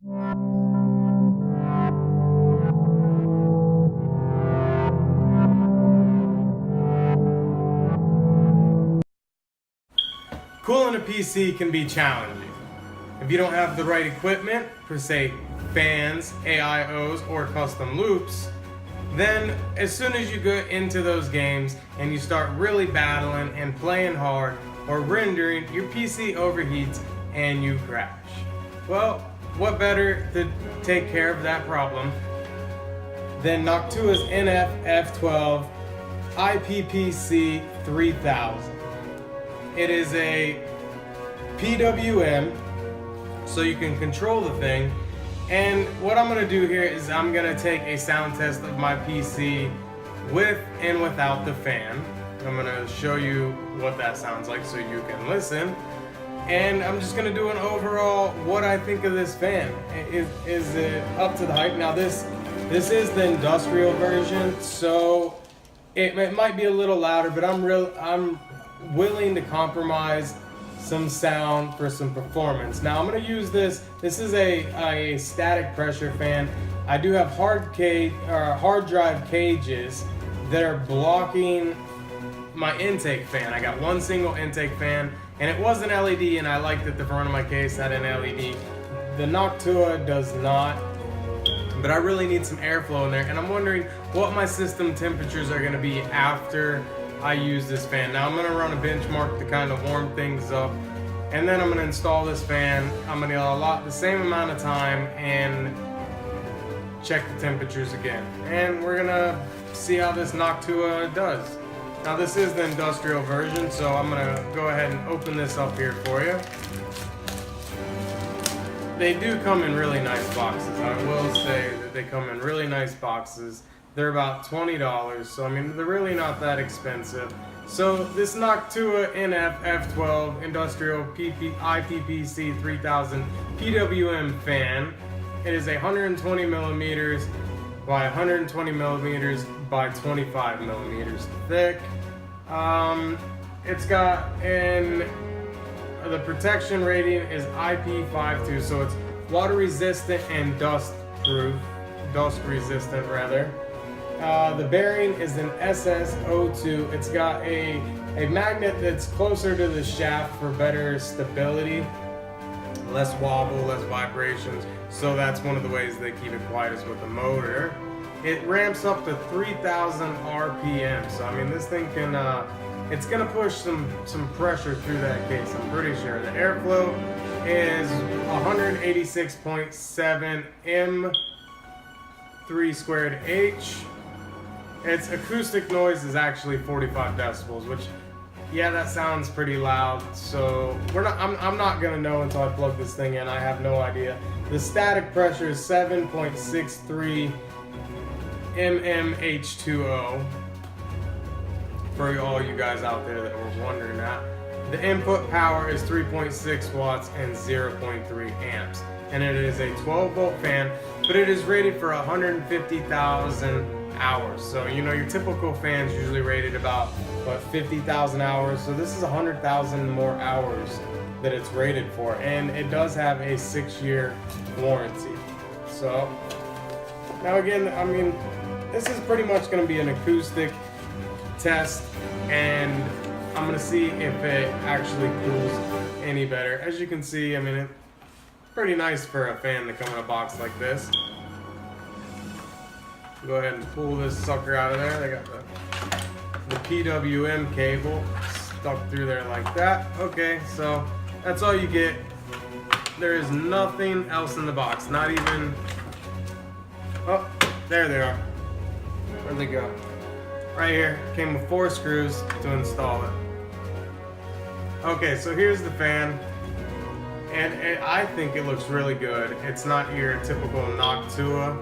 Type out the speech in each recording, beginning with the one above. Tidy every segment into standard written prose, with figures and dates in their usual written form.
Cooling a PC can be challenging. If you don't have the right equipment, per se fans, AIOs, or custom loops, then as soon as you get into those games and you start really battling and playing hard or rendering, your PC overheats and you crash. Well, what better to take care of that problem than Noctua's nf-f12 IPPC-3000. It is a PWM, so you can control the thing. And what I'm gonna do here is I'm gonna take a sound test of my PC with and without the fan. I'm gonna show you what that sounds like so you can listen. And I'm just gonna do an overall what I think of this fan. Is it up to the hype? Now this is the industrial version, so it might be a little louder, but I'm willing to compromise some sound for some performance. Now I'm going to use this. This is a static pressure fan. I do have hard drive cages that are blocking my intake fan. I got one single intake fan, and it was an LED, and I liked that the front of my case had an LED. The Noctua does not, but I really need some airflow in there, and I'm wondering what my system temperatures are going to be after I use this fan. Now I'm going to run a benchmark to kind of warm things up, and then I'm going to install this fan. I'm going to allot the same amount of time and check the temperatures again, and we're going to see how this Noctua does. Now this is the industrial version, so I'm going to go ahead and open this up here for you. They do come in really nice boxes. I will say that they come in really nice boxes. They're about $20, so I mean, they're really not that expensive. So this Noctua nf-f12 industrial IPPC-3000 PWM fan, it is 120 millimeters by 120 millimeters by 25 millimeters thick. It's got the protection rating is IP52, so it's water resistant and dust resistant rather. The bearing is an SS02. It's got a magnet that's closer to the shaft for better stability, less wobble, less vibrations. So that's one of the ways they keep it quiet is with the motor. It ramps up to 3,000 RPM. So I mean, this thing can, it's gonna push some pressure through that case, I'm pretty sure. The airflow is 186.7 M3 squared H. Its acoustic noise is actually 45 decibels, which, yeah, that sounds pretty loud. So I'm not gonna know until I plug this thing in. I have no idea. The static pressure is 7.63 mmH2O. For all you guys out there that were wondering that. The input power is 3.6 watts and 0.3 amps. And it is a 12-volt fan, but it is rated for 150,000 hours. So you know your typical fan's usually rated about 50,000 hours. So this is 100,000 more hours that it's rated for, and it does have a 6-year warranty. So now again, I mean, this is pretty much going to be an acoustic test, and I'm going to see if it actually cools any better. As you can see, I mean, it's pretty nice for a fan to come in a box like this. Go ahead and pull this sucker out of there. They got the PWM cable stuck through there like that. Okay, so that's all you get. There is nothing else in the box. Not even... Oh, there they are. Where'd they go? Right here. Came with 4 screws to install it. Okay, so here's the fan. And I think it looks really good. It's not your typical Noctua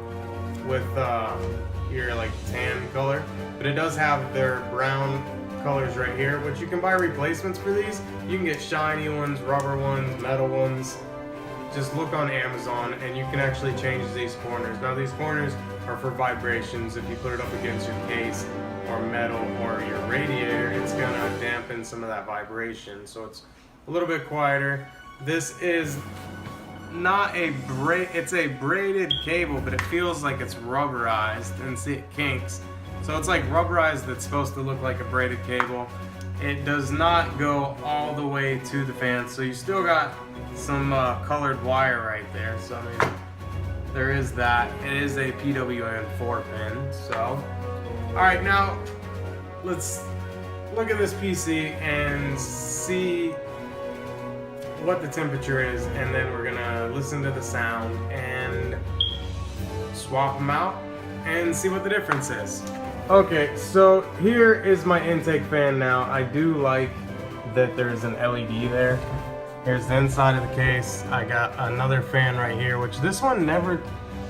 with your like tan color, but it does have their brown colors right here, which you can buy replacements for these. You can get shiny ones, rubber ones, metal ones. Just look on Amazon and you can actually change these corners. Now these corners are for vibrations. If you put it up against your case or metal or your radiator, it's gonna dampen some of that vibration, so it's a little bit quieter. This is not a it's a braided cable, but it feels like it's rubberized, and see it kinks. So it's like rubberized that's supposed to look like a braided cable. It does not go all the way to the fan, so you still got some colored wire right there. So I mean, there is that. It is a PWM 4-pin. So, all right, now let's look at this PC and see what the temperature is, and then we're gonna listen to the sound and swap them out and see what the difference is. Okay, so here is my intake fan now. I do like that there's an LED there. Here's the inside of the case. I got another fan right here, which this one never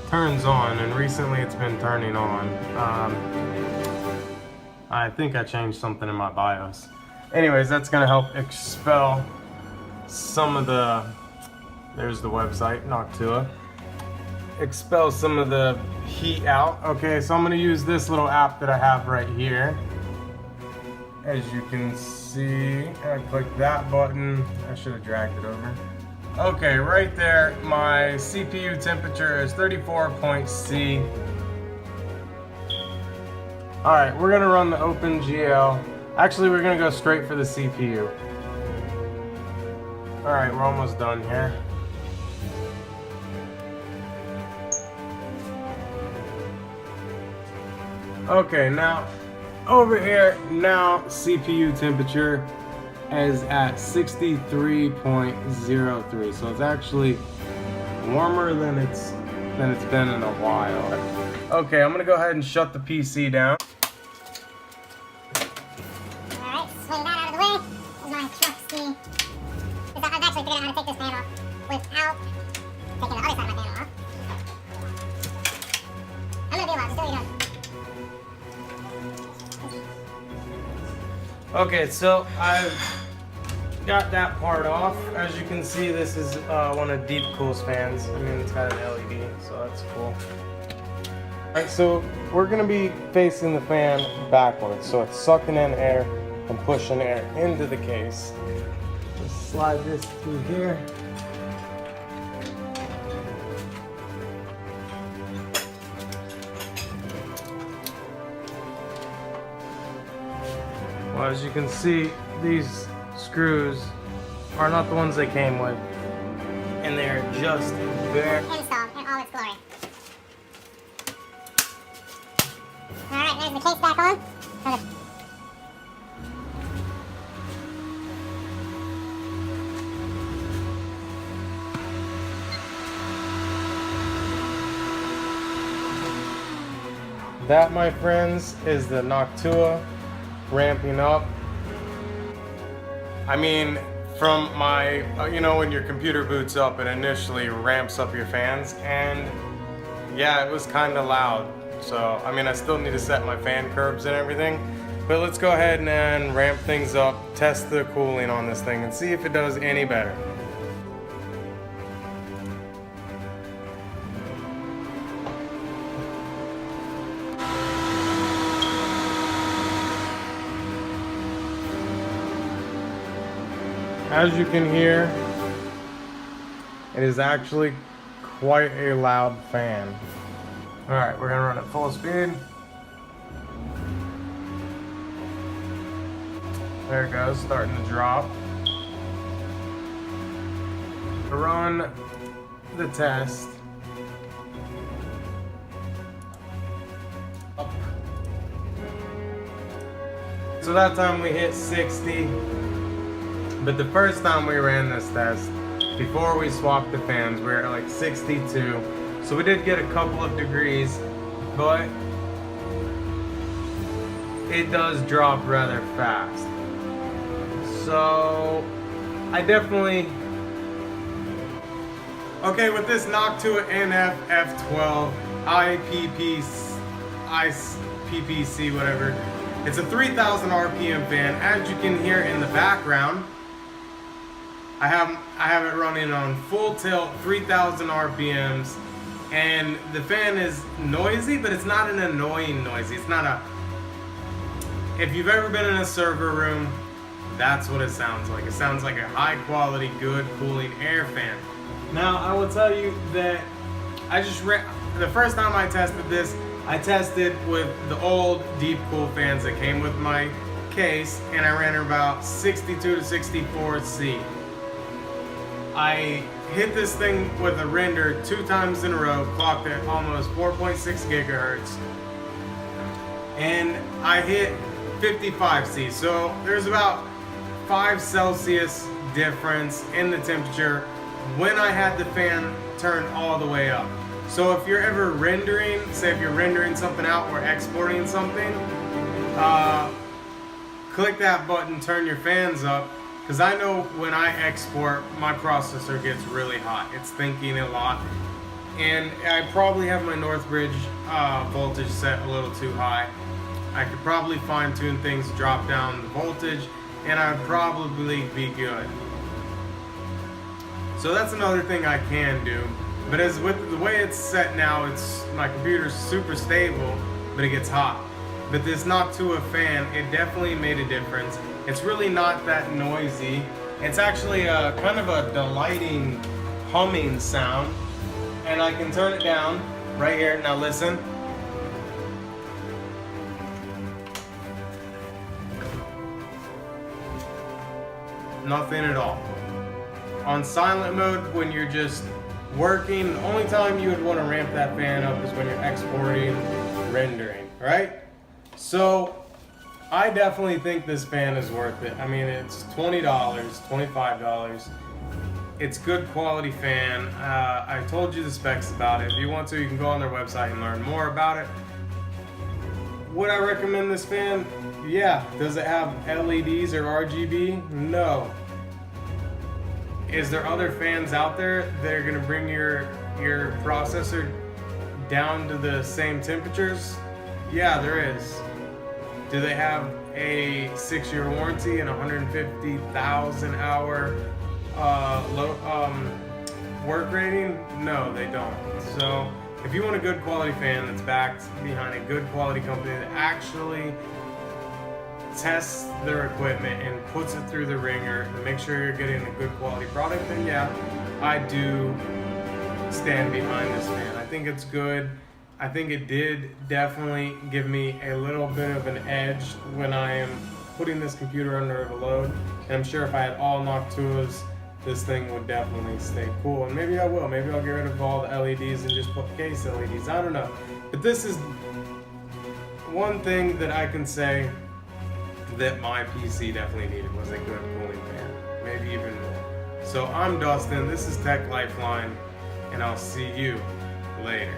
turns on, and recently it's been turning on. I think I changed something in my BIOS. Anyways, that's gonna help expel some of the, there's the website, Noctua. Expel some of the heat out. Okay, so I'm gonna use this little app that I have right here. As you can see, I click that button. I should have dragged it over. Okay, right there, my CPU temperature is 34.C. All right, we're gonna run the OpenGL. Actually, we're gonna go straight for the CPU. All right, we're almost done here. Okay, now over here, now CPU temperature is at 63.03, so it's actually warmer than it's been in a while. Okay, I'm gonna go ahead and shut the PC down. Alright, swing that out of the way. There's my truck key. I've actually figured out how to take this fan off without taking the other side of my fan off. I'm gonna be a lot, just do what you're doing. Okay, so I've got that part off. As you can see, this is one of Deep Cool's fans. I mean, it's got an LED, so that's cool. Alright, so we're gonna be facing the fan backwards, so it's sucking in air and pushing air into the case. Just slide this through here. Well, as you can see, these screws are not the ones they came with, and they're just bare. Installed in all its glory. Alright, there's the case back on. That, my friends, is the Noctua ramping up. I mean, from my, you know, when your computer boots up, it initially ramps up your fans, and yeah, it was kind of loud. So, I mean, I still need to set my fan curves and everything, but let's go ahead and ramp things up, test the cooling on this thing, and see if it does any better. As you can hear, it is actually quite a loud fan. Alright, we're gonna run at full speed. There it goes, starting to drop. Run the test. Up. So that time we hit 60. But the first time we ran this test, before we swapped the fans, we were at like 62. So we did get a couple of degrees, but it does drop rather fast. So I definitely... Okay, with this Noctua nf-f12 IPPC, whatever, it's a 3000 RPM fan. As you can hear in the background, I have it running on full tilt, 3000 RPMs, and the fan is noisy, but it's not an annoying noisy. It's not a... If you've ever been in a server room, that's what it sounds like. It sounds like a high quality, good cooling air fan. Now, I will tell you that the first time I tested this, I tested with the old deep cool fans that came with my case, and I ran about 62 to 64 C. I hit this thing with a render 2 times in a row, clocked at almost 4.6 gigahertz, and I hit 55 C. So there's about 5 Celsius difference in the temperature when I had the fan turned all the way up. So if you're ever rendering, say if you're rendering something out or exporting something, click that button, turn your fans up, because I know when I export, my processor gets really hot. It's thinking a lot, and I probably have my Northbridge voltage set a little too high. I could probably fine tune things, drop down the voltage, and I'd probably be good. So that's another thing I can do. But as with the way it's set now, my computer's super stable, but it gets hot. But this noctua fan, it definitely made a difference. It's really not that noisy. It's actually a kind of a delighting humming sound. And I can turn it down right here. Now listen. Nothing at all. On silent mode, when you're just working, the only time you would want to ramp that fan up is when you're exporting, rendering, right? So I definitely think this fan is worth it. I mean, it's $20, $25. It's good quality fan. I told you the specs about it. If you want to, you can go on their website and learn more about it. Would I recommend this fan? Yeah. Does it have LEDs or RGB? No. Is there other fans out there that are going to bring your processor down to the same temperatures? Yeah, there is. Do they have a 6-year warranty and 150,000 hour work rating? No, they don't. So if you want a good quality fan that's backed behind a good quality company that actually tests their equipment and puts it through the ringer and make sure you're getting a good quality product, then yeah, I do stand behind this fan. I think it's good. I think it did definitely give me a little bit of an edge when I am putting this computer under overload. And I'm sure if I had all noctuas, this thing would definitely stay cool. And maybe I will. Maybe I'll get rid of all the LEDs and just put case LEDs. I don't know. But this is one thing that I can say that my PC definitely needed, was a good cooling fan. Maybe even more. So I'm Dustin. This is Tech Lifeline, and I'll see you later.